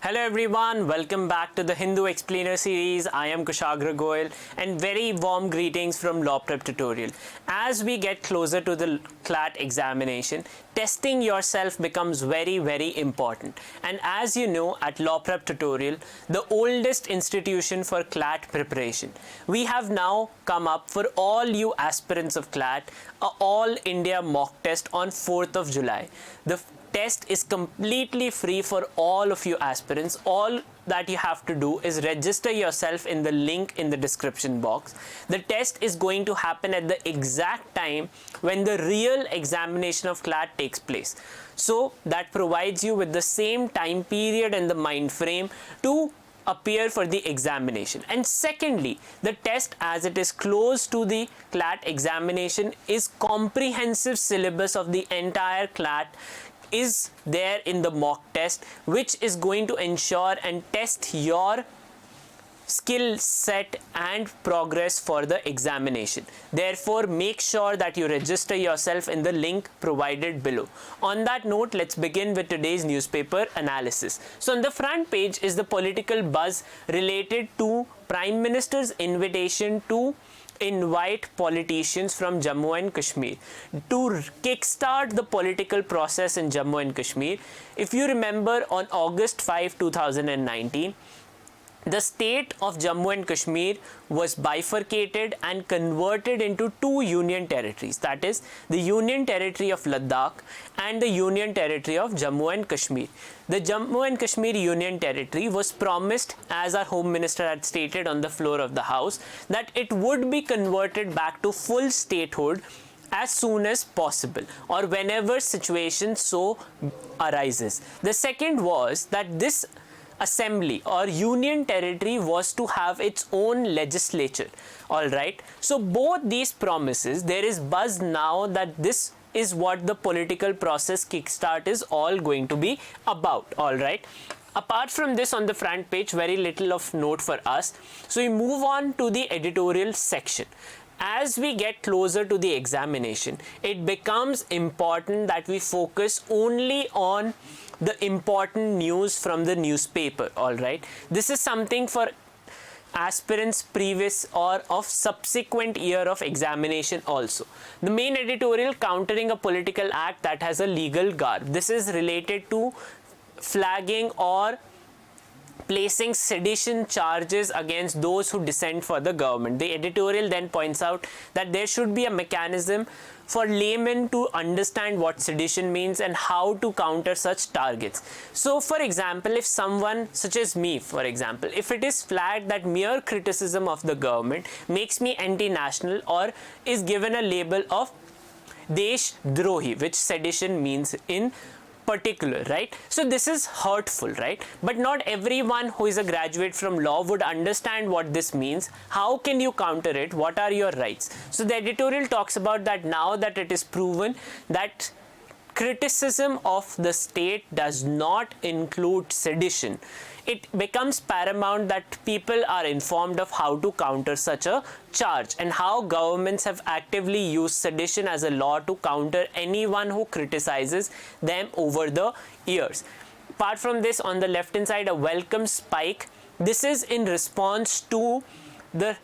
Hello everyone, welcome back to the Hindu Explainer series. I am Kushagra Goyal and very warm greetings from Law Prep Tutorial. As we get closer to the CLAT examination, testing yourself becomes very important. And as you know, at Law Prep Tutorial, the oldest institution for CLAT preparation, we have now come up for all you aspirants of CLAT, a all India mock test on 4th of July. The test is completely free for all of you aspirants. All that you have to do is register yourself in the link in the description box. The test is going to happen at the exact time when the real examination of CLAT takes place. So that provides you with the same time period and the mind frame to appear for the examination. And secondly, the test, as it is close to the CLAT examination, is comprehensive syllabus of the entire CLAT is there in the mock test, which is going to ensure and test your skill set and progress for the examination. Therefore, make sure that you register yourself in the link provided below. On that note, let's begin with today's newspaper analysis. So on the front page is the political buzz related to Prime Minister's invitation to invite politicians from Jammu and Kashmir to kickstart the political process in Jammu and Kashmir. If you remember, on August 5, 2019, the state of Jammu and Kashmir was bifurcated and converted into two union territories, that is, the Union Territory of Ladakh and the Union Territory of Jammu and Kashmir. The Jammu and Kashmir Union Territory was promised, as our Home Minister had stated on the floor of the House, that it would be converted back to full statehood as soon as possible or whenever situation so arises. The second was that this assembly or union territory was to have its own legislature. All right, so both these promises, there is buzz now that this is what the political process kickstart is all going to be about. All right, apart from this, on the front page, very little of note for us. So we move on to the editorial section. As we get closer to the examination, it becomes important that we focus only on the important news from the newspaper. All right, this is something for aspirants previous or of subsequent year of examination also. The main editorial, countering a political act that has a legal garb. This is related to flagging or placing sedition charges against those who dissent for the government. The editorial then points out that there should be a mechanism for laymen to understand what sedition means and how to counter such targets. So for example, if someone such as me, for example, if it is flagged that mere criticism of the government makes me anti-national or is given a label of Desh Drohi, which sedition means in particular, right? So this is hurtful, right? But not everyone who is a graduate from law would understand what this means. How can you counter it? What are your rights? So the editorial talks about that now that it is proven that criticism of the state does not include sedition, it becomes paramount that people are informed of how to counter such a charge and how governments have actively used sedition as a law to counter anyone who criticizes them over the years. Apart from this, on the left hand side, a welcome spike. This is in response to the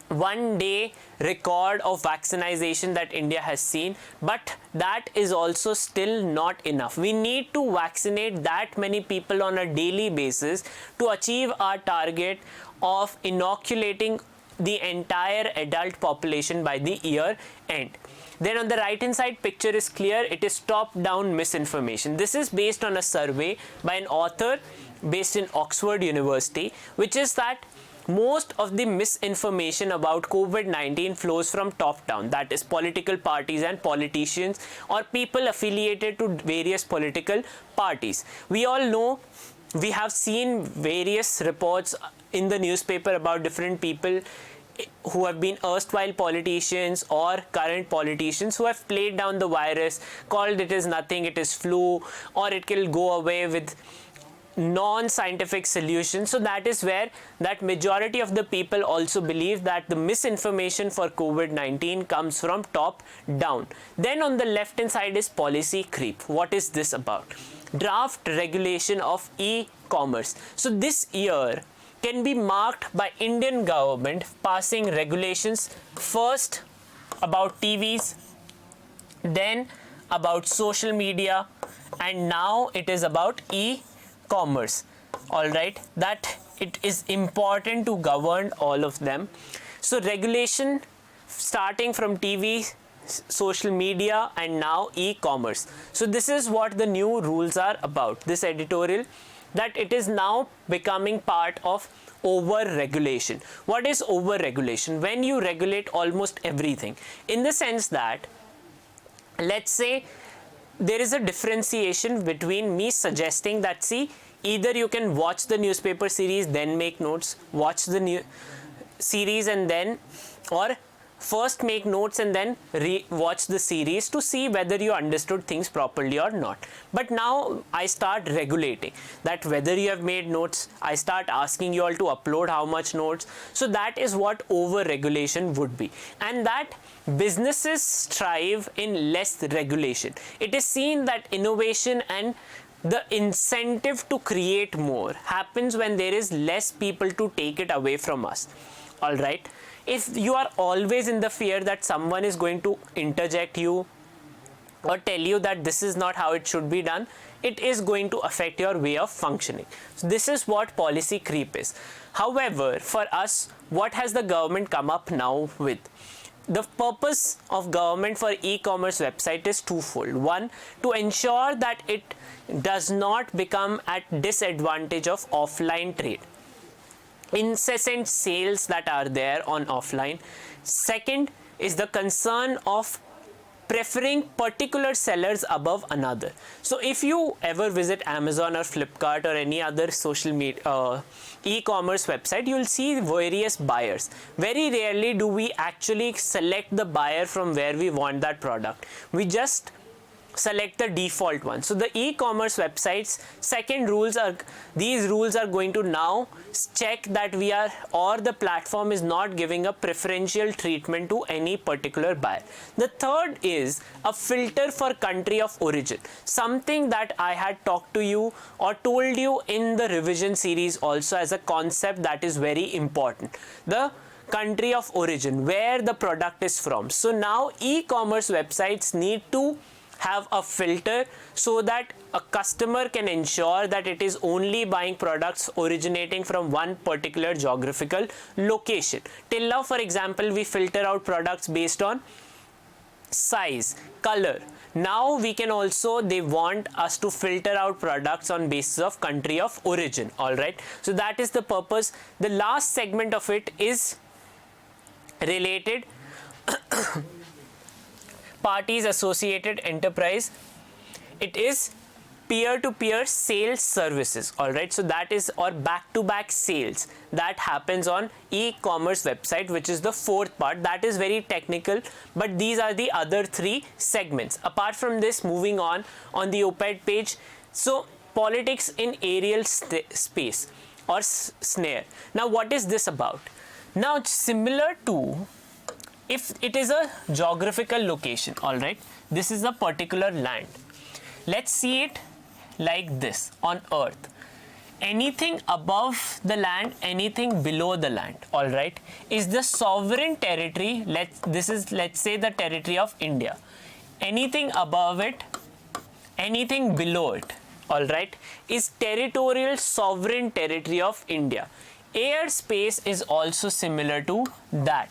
one-day record of vaccination that India has seen, but that is also still not enough. We need to vaccinate that many people on a daily basis to achieve our target of inoculating the entire adult population by the year end. Then on the right hand side picture is clear, it is top-down misinformation. This is based on a survey by an author based in Oxford University, which is that most of the misinformation about COVID-19 flows from top down, that is political parties and politicians or people affiliated to various political parties. We all know, we have seen various reports in the newspaper about different people who have been erstwhile politicians or current politicians who have played down the virus, called it is nothing, it is flu, or it will go away with non-scientific solution. So that is where that majority of the people also believe that the misinformation for COVID-19 comes from top down. Then on the left hand side is policy creep. What is this about? draft regulation of e-commerce. So this year can be marked by Indian government passing regulations, first about TVs, then about social media, and now it is about e-commerce. All right, that it is important to govern all of them. So regulation starting from TV, social media, and now e-commerce. So this is what the new rules are about, this editorial, that it is now becoming part of over-regulation. What is over-regulation? When you regulate almost everything, in the sense that, let's say, there is a differentiation between me suggesting that, see, either you can watch the newspaper series, then make notes, watch the new series and then, or first make notes and then watch the series to see whether you understood things properly or not. But now I start regulating that whether you have made notes, I start asking you all to upload how much notes. So that is what over regulation would be, and that businesses strive in less regulation. It is seen that innovation and the incentive to create more happens when there is less people to take it away from us. All right, if you are always in the fear that someone is going to interject you or tell you that this is not how it should be done, it is going to affect your way of functioning. So this is what policy creep is. However, for us, what has the government come up now with? The purpose of government for e-commerce website is twofold. One, to ensure that it does not become at disadvantage of offline trade, incessant sales that are there on offline. Second is the concern of preferring particular sellers above another. So if you ever visit Amazon or Flipkart or any other social media e-commerce website, you will see various buyers. Very rarely do we actually select the buyer from where we want that product. We just select the default one. So the e-commerce websites, second rules are, these rules are going to now check that we are, or the platform is not giving a preferential treatment to any particular buyer. The third is a filter for country of origin, something that I had talked to you or told you in the revision series also as a concept that is very important. The country of origin, where the product is from. So now e-commerce websites need to have a filter so that a customer can ensure that it is only buying products originating from one particular geographical location. Till now, for example, we filter out products based on size, color. Now we can also, they want us to filter out products on basis of country of origin. All right, so that is the purpose. The last segment of it is related parties associated enterprise. It is peer-to-peer sales services. All right, so that is, or back-to-back sales that happens on e-commerce website, which is the fourth part. That is very technical, but these are the other three segments. Apart from this, moving on the op-ed page, so politics in aerial space or snare. Now what is this about? Now it's similar to, if it is a geographical location, all right, this is a particular land. Let's see it like this on earth. Anything above the land, anything below the land, all right, is the sovereign territory. This is, let's say, the territory of India. Anything above it, anything below it, all right, is territorial sovereign territory of India. Airspace is also similar to that.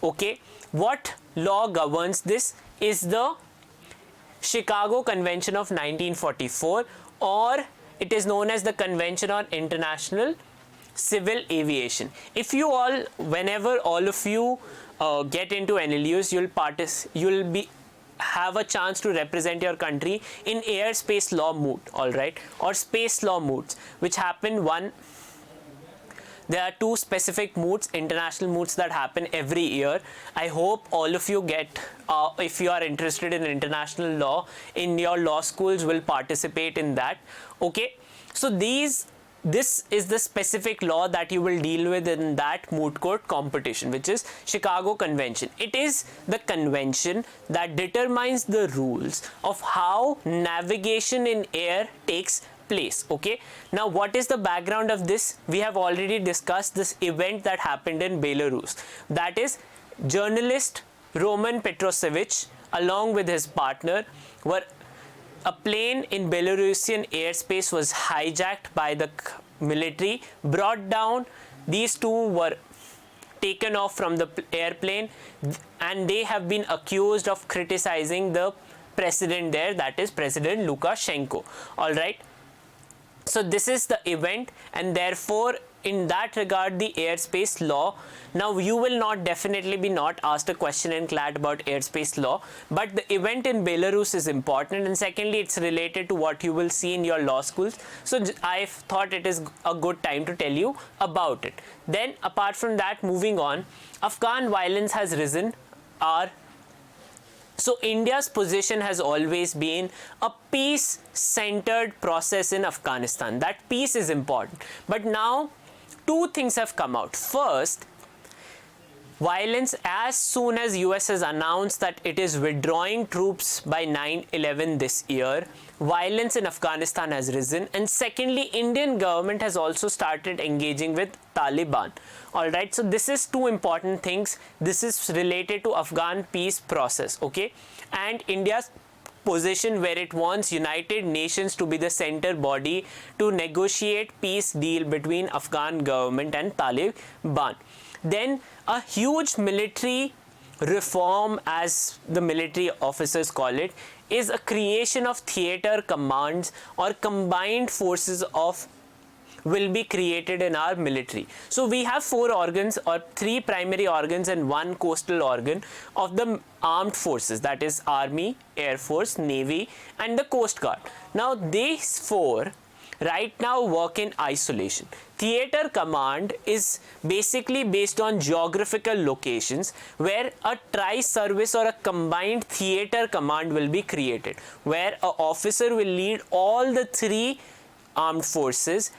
Okay, what law governs this is the Chicago Convention of 1944, or it is known as the Convention on International Civil Aviation. If you all, whenever all of you get into NLUs, you'll have a chance to represent your country in airspace law moot, all right, or space law moots, which happen there are two specific moots, international moots, that happen every year. I hope all of you get, if you are interested in international law in your law schools, will participate in that. Okay, so these this is the specific law that you will deal with in that moot court competition, which is Chicago Convention. It is the convention that determines the rules of how navigation in air takes place. Okay, now what is the background of this? We have already discussed this event that happened in Belarus. That is, journalist Roman Petrosevich along with his partner were a plane in Belarusian airspace was hijacked by the military, brought down. These two were taken off from the airplane, and they have been accused of criticizing the president there, that is President Lukashenko. All right. So this is the event, and therefore in that regard the airspace law. Now you will definitely be not asked a question in CLAT about airspace law, but the event in Belarus is important, and secondly it's related to what you will see in your law schools. So I thought it is a good time to tell you about it. Then apart from that, moving on, Afghan violence has risen. So India's position has always been a peace-centered process in Afghanistan. That peace is important. But now two things have come out. First, violence, as soon as US has announced that it is withdrawing troops by 9/11 this year, violence in Afghanistan has risen. And secondly, Indian government has also started engaging with Taliban. All right, so this is two important things. This is related to Afghan peace process, okay? And India's position where it wants United Nations to be the center body to negotiate peace deal between Afghan government and Taliban. Then a huge military reform, as the military officers call it, is a creation of theater commands or combined forces of will be created in our military. So we have 4 organs or 3 primary organs and 1 coastal organ of the armed forces, that is Army, Air Force, Navy and the Coast Guard. Now these 4 right now work in isolation. Theater command is basically based on geographical locations where a tri-service or a combined theater command will be created, where an officer will lead all the 3 armed forces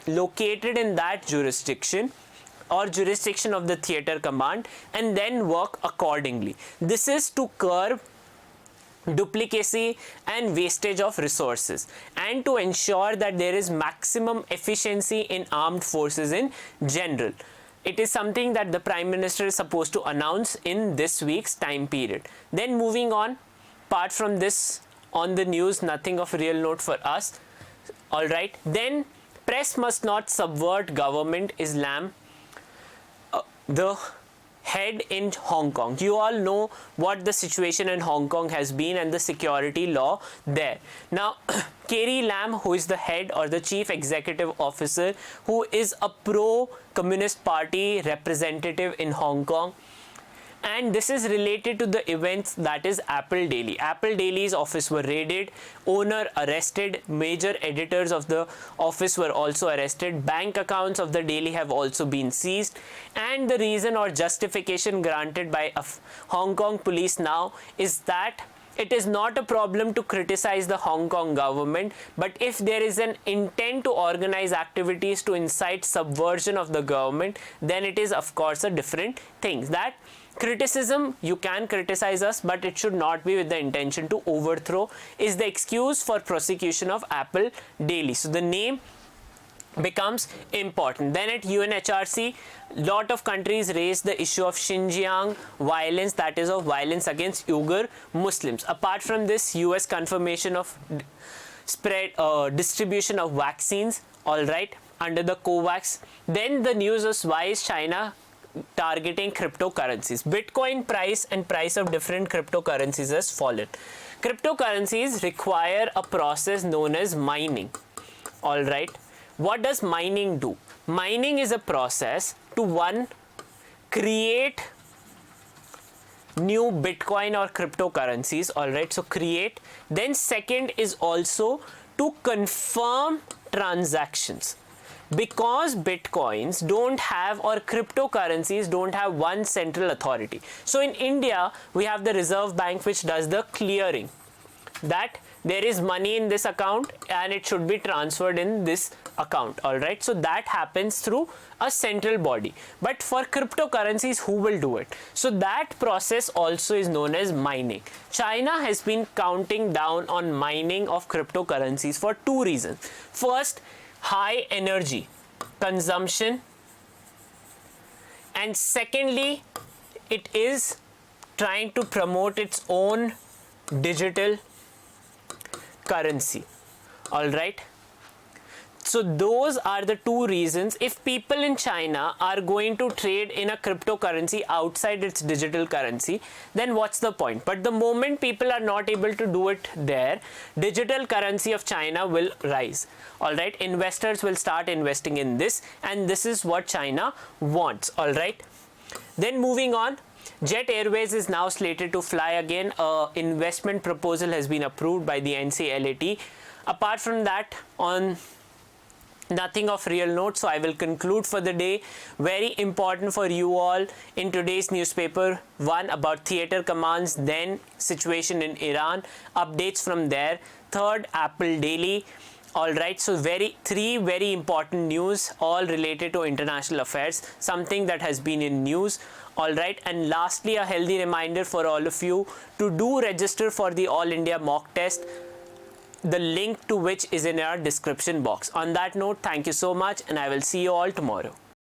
located in that jurisdiction or jurisdiction of the theater command, and then work accordingly. This is to curb duplicacy and wastage of resources and to ensure that there is maximum efficiency in armed forces in general. It is something that the Prime Minister is supposed to announce in this week's time period. Then moving on, apart from this on the news, nothing of real note for us. All right, then press must not subvert government Islam, the head in Hong Kong. You all know what the situation in Hong Kong has been and the security law there. Now, Carrie Lam, who is the head or the chief executive officer, who is a pro-Communist Party representative in Hong Kong, and this is related to the events, that is Apple Daily. Apple Daily's office were raided, owner arrested, major editors of the office were also arrested, bank accounts of the Daily have also been seized, and the reason or justification granted by Hong Kong police now is that it is not a problem to criticize the Hong Kong government, but if there is an intent to organize activities to incite subversion of the government, then it is of course a different thing. That criticism, you can criticize us, but it should not be with the intention to overthrow, is the excuse for prosecution of Apple Daily. So the name becomes important. Then at UNHRC, lot of countries raised the issue of Xinjiang violence, that is of violence against Uyghur Muslims. Apart from this, US confirmation of distribution of vaccines, all right, under the COVAX. Then the news is, why is China targeting cryptocurrencies? Bitcoin price and price of different cryptocurrencies has fallen. Cryptocurrencies require a process known as mining. All right, what does mining do? Mining is a process to, one, create new Bitcoin or cryptocurrencies. All right, so create. Then second is also to confirm transactions, because bitcoins don't have, or cryptocurrencies don't have, one central authority. So in India we have the Reserve Bank, which does the clearing. That there is money in this account and it should be transferred in this account. All right, so that happens through a central body. But for cryptocurrencies, who will do it? So that process also is known as mining. China has been counting down on mining of cryptocurrencies for two reasons. First, high energy consumption, and secondly, it is trying to promote its own digital currency. All right, so those are the two reasons. If people in China are going to trade in a cryptocurrency outside its digital currency, then what's the point? But the moment people are not able to do it there, digital currency of China will rise. All right, investors will start investing in this, and this is what China wants. All right, then moving on, Jet Airways is now slated to fly again. Investment proposal has been approved by the NCLAT. Apart from that, on nothing of real note, so I will conclude for the day. Very important for you all in today's newspaper: one, about theater commands, then situation in Iran, updates from there. Third, Apple Daily. All right, so three very important news, all related to international affairs, something that has been in news. All right, and lastly, a healthy reminder for all of you to do register for the All India mock test, the link to which is in our description box. On that note, thank you so much, and I will see you all tomorrow.